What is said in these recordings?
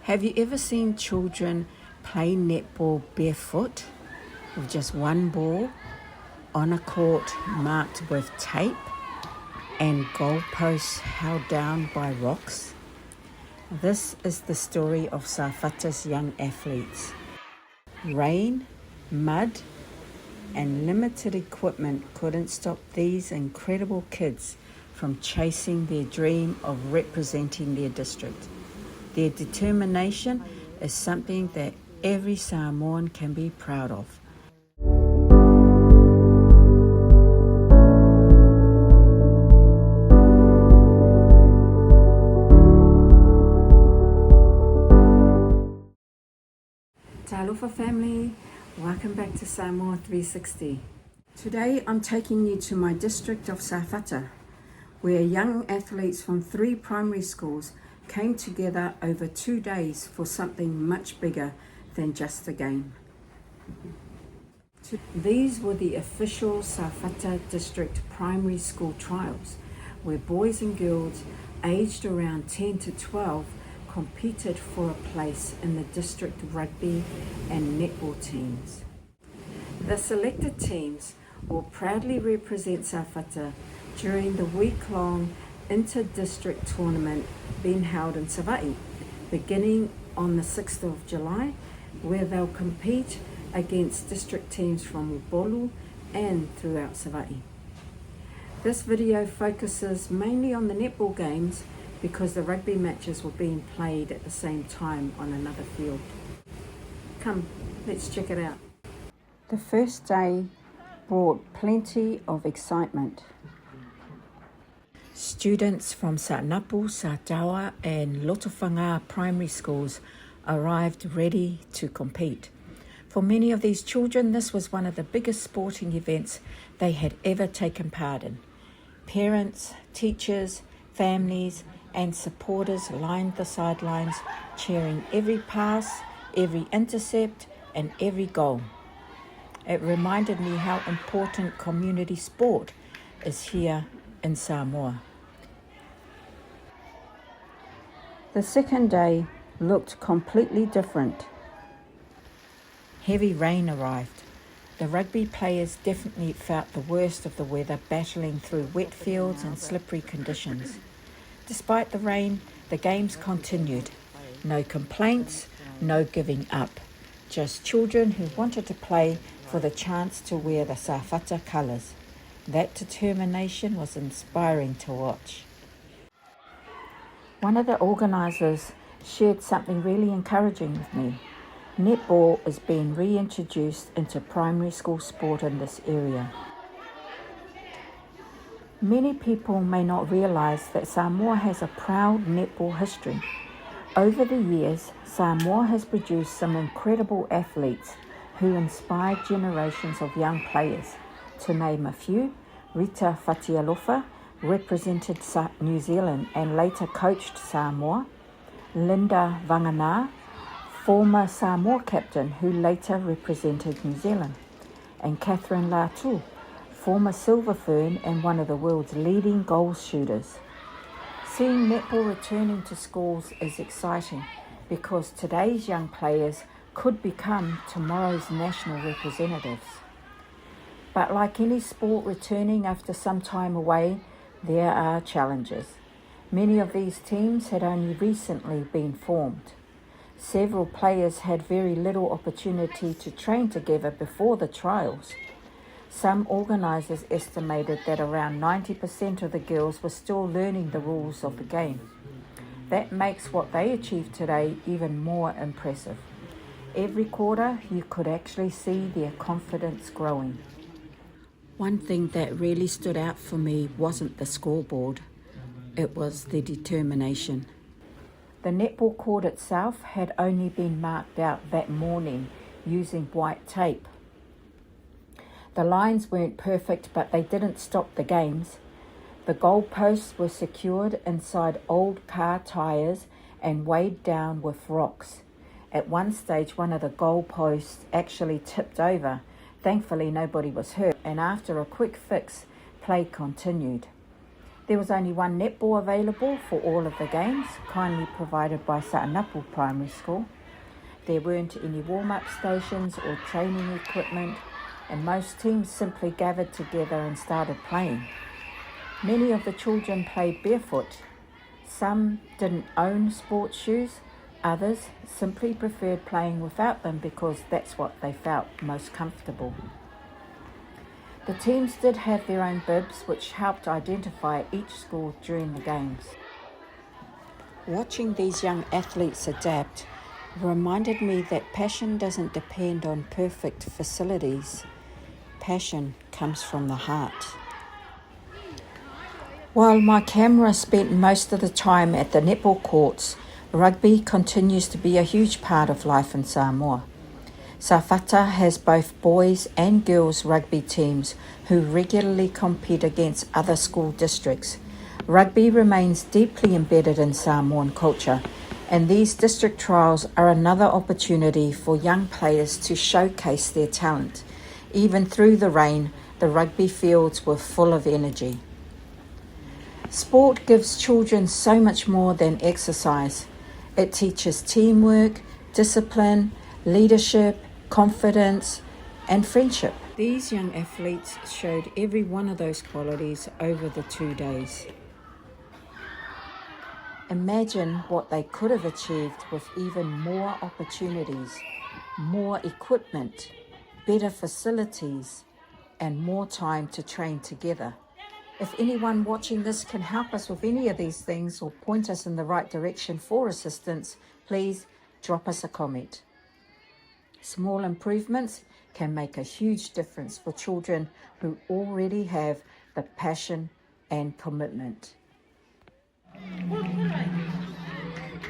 Have you ever seen children play netball barefoot with just one ball on a court marked with tape and goalposts held down by rocks? This is the story of Safata's young athletes. Rain, mud, and limited equipment couldn't stop these incredible kids from chasing their dream of representing their district. Their determination is something that every Samoan can be proud of. Talofa family, welcome back to Samoa 360. Today I'm taking you to my district of Safata, where young athletes from 3 primary schools came together over 2 days for something much bigger than just a game. These were the official Safata District primary school trials, where boys and girls aged around 10 to 12 competed for a place in the district rugby and netball teams. The selected teams will proudly represent Safata during the week-long inter-district tournament being held in Savai'i, beginning on the 6th of July, where they'll compete against district teams from Bolu and throughout Savai'i. This video focuses mainly on the netball games because the rugby matches were being played at the same time on another field. Come, let's check it out. The first day brought plenty of excitement. Students from Saanapu, Sataoa and Lotofaga primary schools arrived ready to compete. For many of these children, this was one of the biggest sporting events they had ever taken part in. Parents, teachers, families and supporters lined the sidelines, cheering every pass, every intercept and every goal. It reminded me how important community sport is here in Samoa. The second day looked completely different. Heavy rain arrived. The rugby players definitely felt the worst of the weather, battling through wet fields and slippery conditions. Despite the rain, the games continued. No complaints, no giving up. Just children who wanted to play for the chance to wear the Safata colours. That determination was inspiring to watch. One of the organisers shared something really encouraging with me. Netball is being reintroduced into primary school sport in this area. Many people may not realise that Samoa has a proud netball history. Over the years, Samoa has produced some incredible athletes who inspired generations of young players. To name a few, Rita Fatialofa represented New Zealand and later coached Samoa. Linda Vangana, former Samoa captain who later represented New Zealand. And Catherine Latu, former Silver Fern and one of the world's leading goal shooters. Seeing netball returning to schools is exciting because today's young players could become tomorrow's national representatives. But like any sport returning after some time away, there are challenges. Many of these teams had only recently been formed. Several players had very little opportunity to train together before the trials. Some organisers estimated that around 90% of the girls were still learning the rules of the game. That makes what they achieved today even more impressive. Every quarter, you could actually see their confidence growing. One thing that really stood out for me wasn't the scoreboard. It was the determination. The netball court itself had only been marked out that morning using white tape. The lines weren't perfect, but they didn't stop the games. The goalposts were secured inside old car tyres and weighed down with rocks. At one stage, one of the goalposts actually tipped over. Thankfully, nobody was hurt, and after a quick fix, play continued. There was only one netball available for all of the games, kindly provided by Saanapu Primary School. There weren't any warm-up stations or training equipment, and most teams simply gathered together and started playing. Many of the children played barefoot. Some didn't own sports shoes, others simply preferred playing without them because that's what they felt most comfortable. The teams did have their own bibs, which helped identify each school during the games. Watching these young athletes adapt reminded me that passion doesn't depend on perfect facilities. Passion comes from the heart. While my camera spent most of the time at the netball courts, rugby continues to be a huge part of life in Samoa. Safata has both boys and girls rugby teams who regularly compete against other school districts. Rugby remains deeply embedded in Samoan culture, and these district trials are another opportunity for young players to showcase their talent. Even through the rain, the rugby fields were full of energy. Sport gives children so much more than exercise. It teaches teamwork, discipline, leadership, confidence, and friendship. These young athletes showed every one of those qualities over the 2 days. Imagine what they could have achieved with even more opportunities, more equipment, better facilities, and more time to train together. If anyone watching this can help us with any of these things or point us in the right direction for assistance, please drop us a comment. Small improvements can make a huge difference for children who already have the passion and commitment.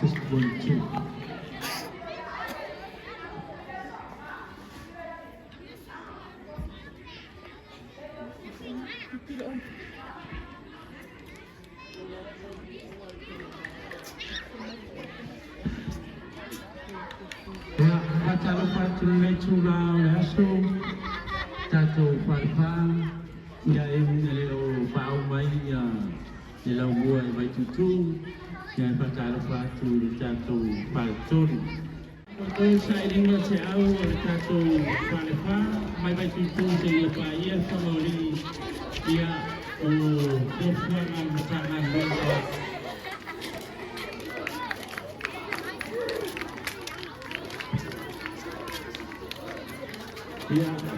Just 1, 2. Tātou whāturu nei tūrā o le aso, tātou whaiwha, ia e muna leo whao mai le lau mua e mai tutu, ia e whātātou whāturu le tātou whāturu. O sa e ringa te au o le tātou whaiwha, mai tutu te ia whaia whamauri ia o tōwhanga matanga noa. Yeah.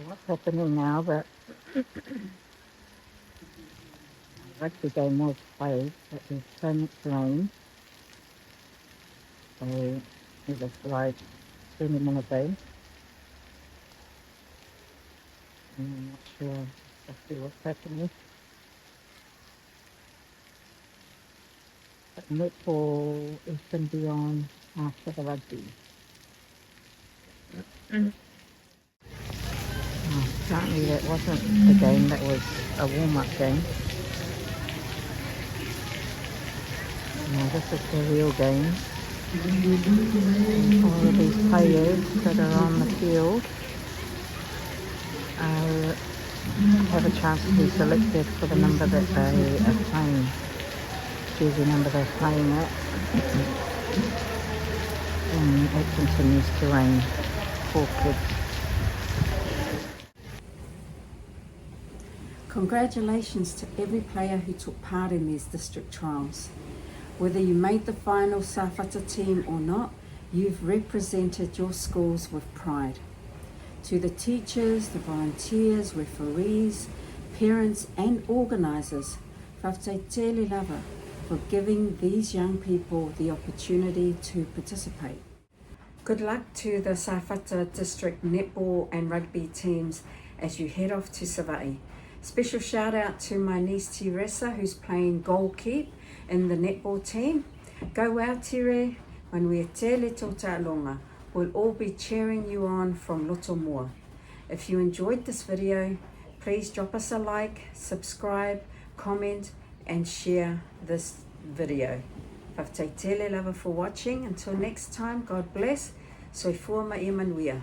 What's happening now that rugby game was played, but there's so much rain, so it was like 20 minutes ago. I'm not sure exactly what's happening. But netball is going to be on after the rugby. Apparently that wasn't a game, that was a warm-up game. Now this is the real game. All of these players that are on the field have a chance to be selected for the number that they are playing, jersey number they're playing at. And it continues to rain. Poor kids. Congratulations to every player who took part in these district trials. Whether you made the final Safata team or not, you've represented your schools with pride. To the teachers, the volunteers, referees, parents and organisers, whakataitele lava for giving these young people the opportunity to participate. Good luck to the Safata District netball and rugby teams as you head off to Savai'i. Special shout out to my niece Teresa, who's playing goalkeep in the netball team. Go well, Tere, when we tele tō tālonga. We'll all be cheering you on from Lotofaga. If you enjoyed this video, please drop us a like, subscribe, comment and share this video. Whakataitele lava for watching. Until next time, God bless. Soifua ma ia manuia.